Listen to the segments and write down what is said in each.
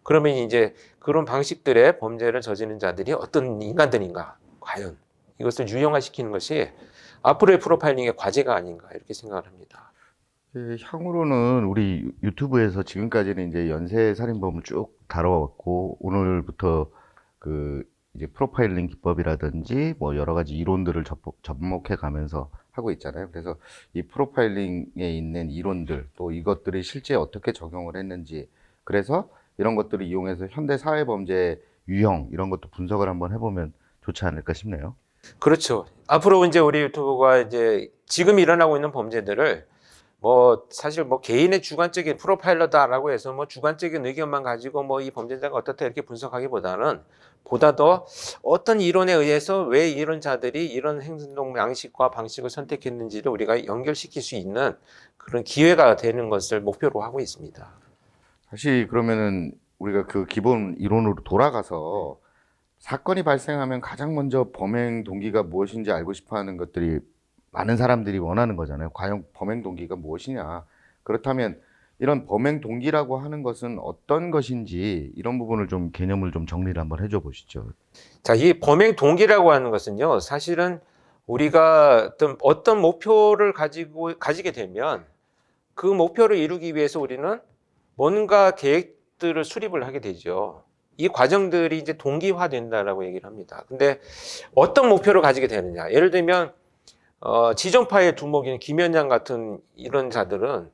그러면 이제 그런 방식들의 범죄를 저지르는 자들이 어떤 인간들인가, 과연 이것을 유형화시키는 것이 앞으로의 프로파일링의 과제가 아닌가 이렇게 생각을 합니다. 향후로는 우리 유튜브에서 지금까지는 이제 연쇄 살인범을 쭉 다뤄왔고, 오늘부터 그 이제 프로파일링 기법이라든지 뭐 여러 가지 이론들을 접목해 가면서 하고 있잖아요. 그래서 이 프로파일링에 있는 이론들, 또 이것들이 실제 어떻게 적용을 했는지, 그래서 이런 것들을 이용해서 현대 사회 범죄 유형 이런 것도 분석을 한번 해보면 좋지 않을까 싶네요. 그렇죠. 앞으로 이제 우리 유튜브가 이제 지금 일어나고 있는 범죄들을 뭐 사실 뭐 개인의 주관적인 프로파일러다라고 해서 뭐 주관적인 의견만 가지고 뭐 이 범죄자가 어떻다 이렇게 분석하기보다는 보다 더 어떤 이론에 의해서 왜 이런 자들이 이런 행동 양식과 방식을 선택했는지를 우리가 연결시킬 수 있는 그런 기회가 되는 것을 목표로 하고 있습니다. 다시 그러면은 우리가 그 기본 이론으로 돌아가서 사건이 발생하면 가장 먼저 범행 동기가 무엇인지 알고 싶어 하는 것들이 많은 사람들이 원하는 거잖아요. 과연 범행 동기가 무엇이냐. 그렇다면 이런 범행 동기라고 하는 것은 어떤 것인지 이런 부분을 좀 개념을 좀 정리를 한번 해줘 보시죠. 자, 이 범행 동기라고 하는 것은요, 사실은 우리가 어떤 목표를 가지게 되면 그 목표를 이루기 위해서 우리는 뭔가 계획들을 수립을 하게 되죠. 이 과정들이 이제 동기화된다라고 얘기를 합니다. 근데 어떤 목표를 가지게 되느냐. 예를 들면, 지정파의 두목인 김현장 같은 이런 자들은,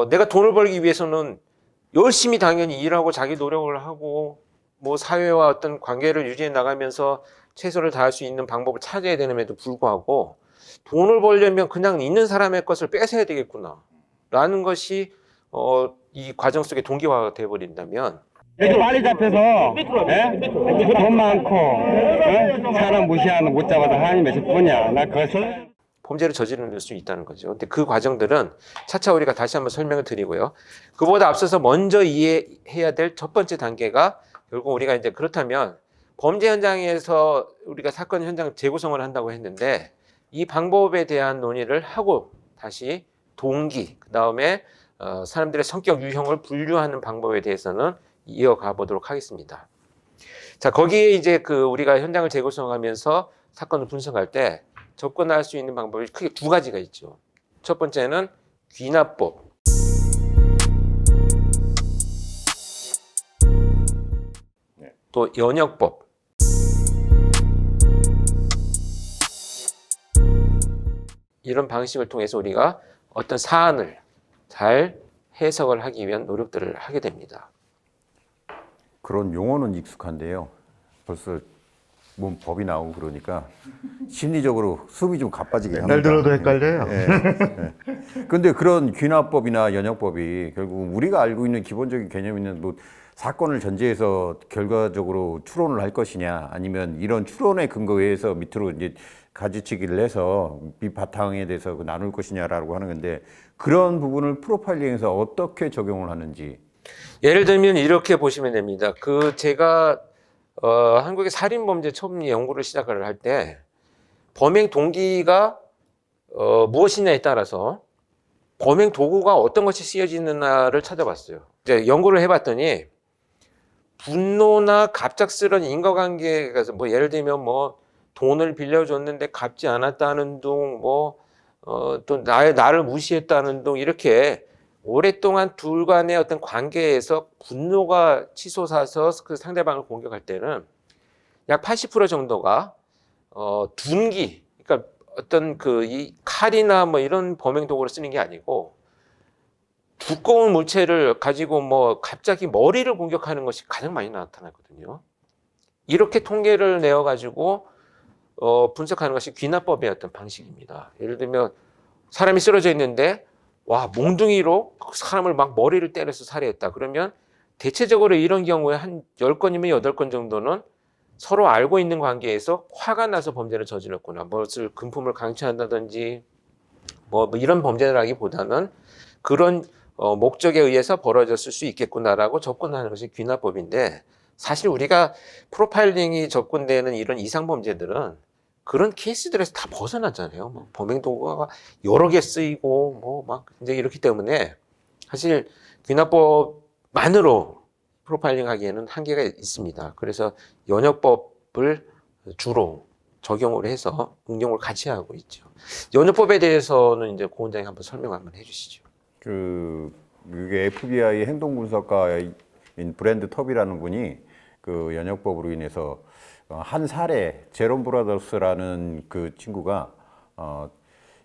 내가 돈을 벌기 위해서는 열심히 당연히 일하고 자기 노력을 하고, 뭐 사회와 어떤 관계를 유지해 나가면서 최선을 다할 수 있는 방법을 찾아야 되는데도 불구하고, 돈을 벌려면 그냥 있는 사람의 것을 뺏어야 되겠구나. 라는 것이, 이 과정 속에 동기화가 되어버린다면, 이렇게 빨리 잡혀서 돈 많고 사람 무시하는 못 잡아서 하나님 몇십 분이야. 나 그것을 범죄를 저지를 수 있다는 거죠. 근데 그 과정들은 차차 우리가 다시 한번 설명을 드리고요. 그보다 앞서서 먼저 이해해야 될 첫 번째 단계가 결국 우리가 이제 그렇다면 범죄 현장에서 우리가 사건 현장 재구성을 한다고 했는데 이 방법에 대한 논의를 하고 다시 동기, 그 다음에 사람들의 성격 유형을 분류하는 방법에 대해서는 이어가 보도록 하겠습니다. 자, 거기에 이제 우리가 현장을 재구성하면서 사건을 분석할 때 접근할 수 있는 방법이 크게 두 가지가 있죠. 첫 번째는 귀납법. 또 연역법. 이런 방식을 통해서 우리가 어떤 사안을 잘 해석을 하기 위한 노력들을 하게 됩니다. 그런 용어는 익숙한데요. 벌써 몸 법이 나오고 그러니까 심리적으로 숨이 좀 가빠지게 합니다. 날 들어도 헷갈려요. 근데 그런 귀납법이나 연역법이 결국 우리가 알고 있는 기본적인 개념이는 뭐 사건을 전제해서 결과적으로 추론을 할 것이냐, 아니면 이런 추론의 근거에 의해서 밑으로 이제 가지치기를 해서 밑바탕에 대해서 나눌 것이냐라고 하는 건데, 그런 부분을 프로파일링에서 어떻게 적용을 하는지. 예를 들면 이렇게 보시면 됩니다. 제가 한국의 살인범죄 처음 연구를 시작을 할 때 범행 동기가 무엇이냐에 따라서 범행 도구가 어떤 것이 쓰여지느냐를 찾아봤어요. 이제 연구를 해봤더니 분노나 갑작스런 인과관계가 뭐 예를 들면 뭐 돈을 빌려줬는데 갚지 않았다는 둥, 또 나를 무시했다는 둥, 이렇게 오랫동안 둘 간의 어떤 관계에서 분노가 치솟아서 그 상대방을 공격할 때는 약 80% 정도가 둔기, 그러니까 어떤 이 칼이나 뭐 이런 범행 도구를 쓰는 게 아니고 두꺼운 물체를 가지고 뭐 갑자기 머리를 공격하는 것이 가장 많이 나타나거든요. 이렇게 통계를 내어 가지고 분석하는 것이 귀납법의 어떤 방식입니다. 예를 들면 사람이 쓰러져 있는데 와, 몽둥이로 사람을 막 머리를 때려서 살해했다. 그러면 대체적으로 이런 경우에 한 10건이면 8건 정도는 서로 알고 있는 관계에서 화가 나서 범죄를 저질렀구나. 무엇을 금품을 강취한다든지 뭐 이런 범죄라기보다는 그런 목적에 의해서 벌어졌을 수 있겠구나라고 접근하는 것이 귀납법인데, 사실 우리가 프로파일링이 접근되는 이런 이상범죄들은 그런 케이스들에서 다 벗어나잖아요. 뭐 범행 도구가 여러 개 쓰이고 뭐 막 이제 이렇기 때문에 사실 귀납법만으로 프로파일링 하기에는 한계가 있습니다. 그래서 연역법을 주로 적용을 해서 응용을 같이 하고 있죠. 연역법에 대해서는 이제 고 원장님 한번 설명 한번 해주시죠. 이게 FBI 행동분석가인 브랜드 텁이라는 분이 그 연역법으로 인해서 한 사례 제롬 브라더스라는 그 친구가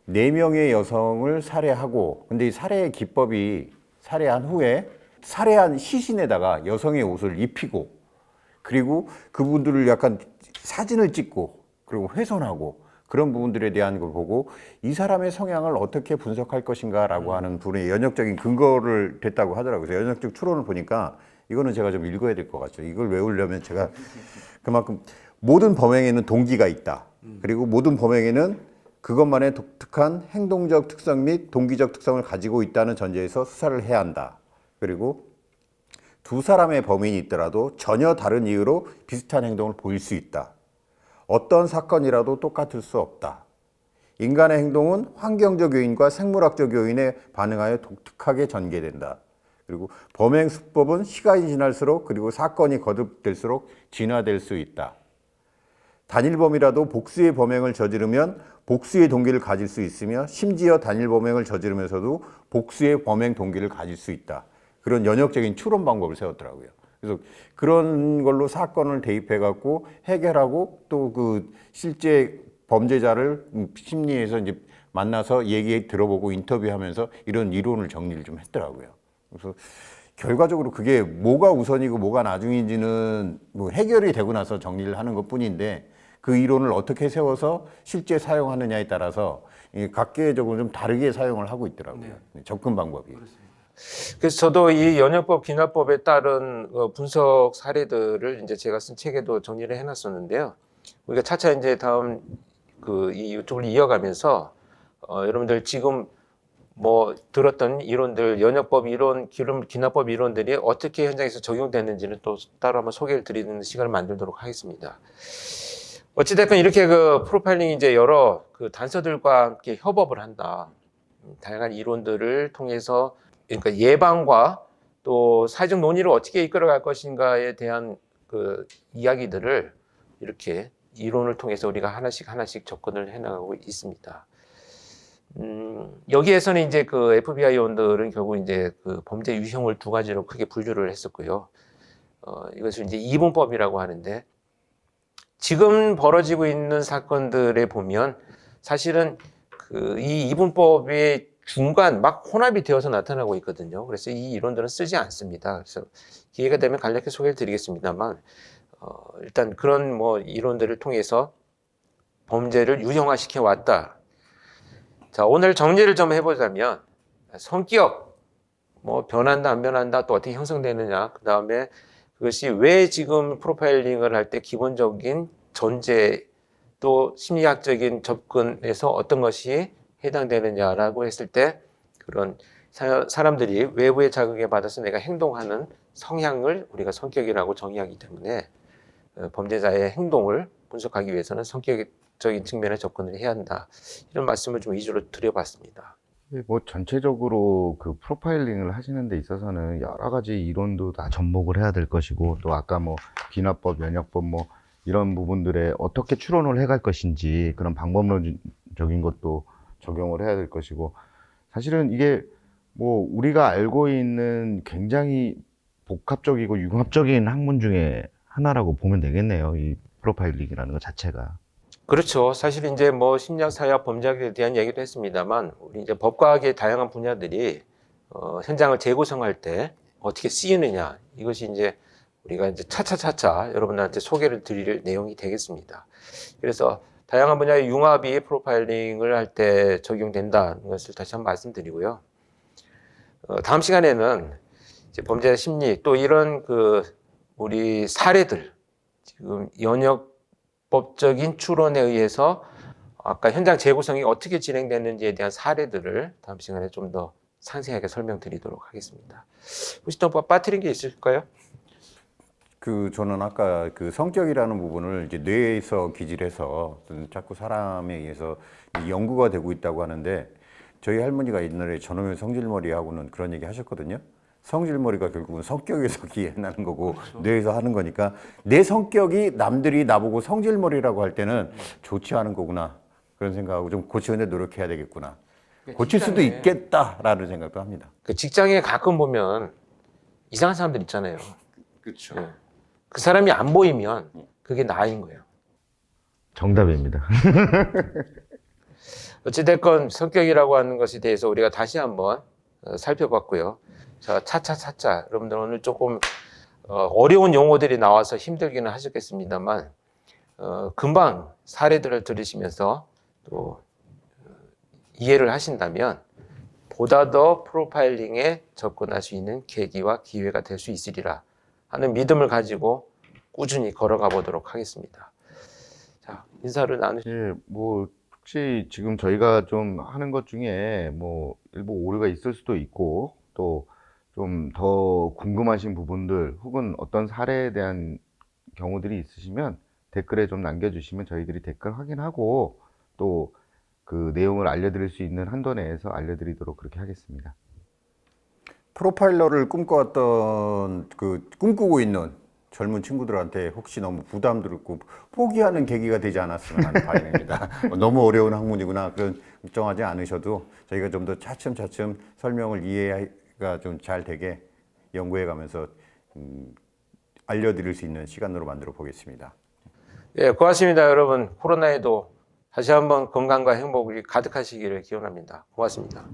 4명의 여성을 살해하고, 근데 이 살해의 기법이 살해한 후에 살해한 시신에다가 여성의 옷을 입히고, 그리고 그분들을 약간 사진을 찍고 그리고 훼손하고, 그런 부분들에 대한 걸 보고 이 사람의 성향을 어떻게 분석할 것인가라고 하는 분의 연역적인 근거를 댔다고 하더라고요. 그래서 연역적 추론을 보니까 이거는 제가 좀 읽어야 될 것 같죠. 이걸 외우려면 제가 그만큼 모든 범행에는 동기가 있다. 그리고 모든 범행에는 그것만의 독특한 행동적 특성 및 동기적 특성을 가지고 있다는 전제에서 수사를 해야 한다. 그리고 두 사람의 범인이 있더라도 전혀 다른 이유로 비슷한 행동을 보일 수 있다. 어떤 사건이라도 똑같을 수 없다. 인간의 행동은 환경적 요인과 생물학적 요인에 반응하여 독특하게 전개된다. 그리고 범행 수법은 시간이 지날수록 그리고 사건이 거듭될수록 진화될 수 있다. 단일범이라도 복수의 범행을 저지르면 복수의 동기를 가질 수 있으며 심지어 단일 범행을 저지르면서도 복수의 범행 동기를 가질 수 있다. 그런 연역적인 추론 방법을 세웠더라고요. 그래서 그런 걸로 사건을 대입해 갖고 해결하고, 또 그 실제 범죄자를 심리에서 이제 만나서 얘기 들어보고 인터뷰하면서 이런 이론을 정리를 좀 했더라고요. 그래서 결과적으로 그게 뭐가 우선이고 뭐가 나중인지는 뭐 해결이 되고 나서 정리를 하는 것뿐인데, 그 이론을 어떻게 세워서 실제 사용하느냐에 따라서 각계적으로 좀 다르게 사용을 하고 있더라고요. 접근 방법이. 그래서 저도 이 연역법 기납법에 따른 분석 사례들을 이제 제가 쓴 책에도 정리를 해놨었는데요. 우리가 차차 이제 다음 이쪽을 이어가면서 여러분들 지금 뭐 들었던 이론들, 연역법 이론, 기납법 이론들이 어떻게 현장에서 적용되는지는 또 따로 한번 소개를 드리는 시간을 만들도록 하겠습니다. 어찌됐건 이렇게 그 프로파일링이 이제 여러 그 단서들과 함께 협업을 한다. 다양한 이론들을 통해서, 그러니까 예방과 또 사회적 논의를 어떻게 이끌어갈 것인가에 대한 그 이야기들을 이렇게 이론을 통해서 우리가 하나씩 접근을 해나가고 있습니다. 여기에서는 이제 그 FBI 요원들은 결국 이제 그 범죄 유형을 두 가지로 크게 분류를 했었고요. 이것을 이제 이분법이라고 하는데, 지금 벌어지고 있는 사건들에 보면 사실은 이 이분법의 중간 막 혼합이 되어서 나타나고 있거든요. 그래서 이 이론들은 쓰지 않습니다. 그래서 기회가 되면 간략히 소개를 드리겠습니다만, 일단 그런 뭐 이론들을 통해서 범죄를 유형화시켜 왔다. 자, 오늘 정리를 좀 해보자면, 성격, 뭐 변한다 안 변한다, 또 어떻게 형성되느냐, 그 다음에 그것이 왜 지금 프로파일링을 할 때 기본적인 전제, 또 심리학적인 접근에서 어떤 것이 해당되느냐라고 했을 때, 그런 사람들이 외부의 자극에 받아서 내가 행동하는 성향을 우리가 성격이라고 정의하기 때문에 범죄자의 행동을 분석하기 위해서는 성격적인 측면에 접근을 해야 한다. 이런 말씀을 좀 위주로 드려봤습니다. 뭐 전체적으로 그 프로파일링을 하시는 데 있어서는 여러 가지 이론도 다 접목을 해야 될 것이고, 또 아까 뭐 기납법, 연역법 뭐 이런 부분들에 어떻게 추론을 해갈 것인지 그런 방법론적인 것도 적용을 해야 될 것이고, 사실은 이게 뭐 우리가 알고 있는 굉장히 복합적이고 융합적인 학문 중에 하나라고 보면 되겠네요. 이 프로파일링이라는 것 자체가. 그렇죠. 사실 이제 뭐 심리학, 사회학, 범죄학에 대한 얘기도 했습니다만, 우리 이제 법과학의 다양한 분야들이 현장을 재구성할 때 어떻게 쓰이느냐, 이것이 이제 우리가 이제 차차 여러분들한테 소개를 드릴 내용이 되겠습니다. 그래서 다양한 분야의 융합이 프로파일링을 할 때 적용된다는 것을 다시 한번 말씀드리고요. 다음 시간에는 이제 범죄 심리, 또 이런 우리 사례들, 지금 연역법적인 추론에 의해서 아까 현장 재구성이 어떻게 진행됐는지에 대한 사례들을 다음 시간에 좀 더 상세하게 설명드리도록 하겠습니다. 혹시 또 빠뜨린 게 있을까요? 저는 아까 그 성격이라는 부분을 이제 뇌에서 기질해서 자꾸 사람에 의해서 연구가 되고 있다고 하는데, 저희 할머니가 옛날에 저놈의 성질머리하고는 그런 얘기 하셨거든요. 성질머리가 결국은 성격에서 기해나는 거고 뇌에서 하는 거니까 내 성격이 남들이 나보고 성질머리라고 할 때는 좋지 않은 거구나 그런 생각하고 좀 고치는데 노력해야 되겠구나. 고칠 수도 있겠다라는 생각도 합니다. 그 직장에 가끔 보면 이상한 사람들 있잖아요. 그렇죠. 예. 그 사람이 안 보이면 그게 나인 거예요. 정답입니다. 어찌됐건 성격이라고 하는 것에 대해서 우리가 다시 한번 살펴봤고요. 자, 차차차차 여러분들 오늘 조금 어려운 용어들이 나와서 힘들기는 하셨겠습니다만 금방 사례들을 들으시면서 또 이해를 하신다면 보다 더 프로파일링에 접근할 수 있는 계기와 기회가 될 수 있으리라 하는 믿음을 가지고 꾸준히 걸어가 보도록 하겠습니다. 자, 인사를 나누시죠. 예, 뭐 혹시 지금 저희가 좀 하는 것 중에 뭐 일부 오류가 있을 수도 있고 또 좀 더 궁금하신 부분들 혹은 어떤 사례에 대한 경우들이 있으시면 댓글에 좀 남겨주시면 저희들이 댓글 확인하고 또 그 내용을 알려드릴 수 있는 한도 내에서 알려드리도록 그렇게 하겠습니다. 프로파일러를 꿈꿔왔던 꿈꾸고 있는 젊은 친구들한테 혹시 너무 부담스럽고 포기하는 계기가 되지 않았으면 하는 바람입니다. 너무 어려운 학문이구나 그런 걱정하지 않으셔도 저희가 좀 더 차츰차츰 설명을 이해가 좀 잘 되게 연구해 가면서 알려드릴 수 있는 시간으로 만들어 보겠습니다. 예, 고맙습니다, 여러분. 코로나에도 다시 한번 건강과 행복이 가득하시기를 기원합니다. 고맙습니다.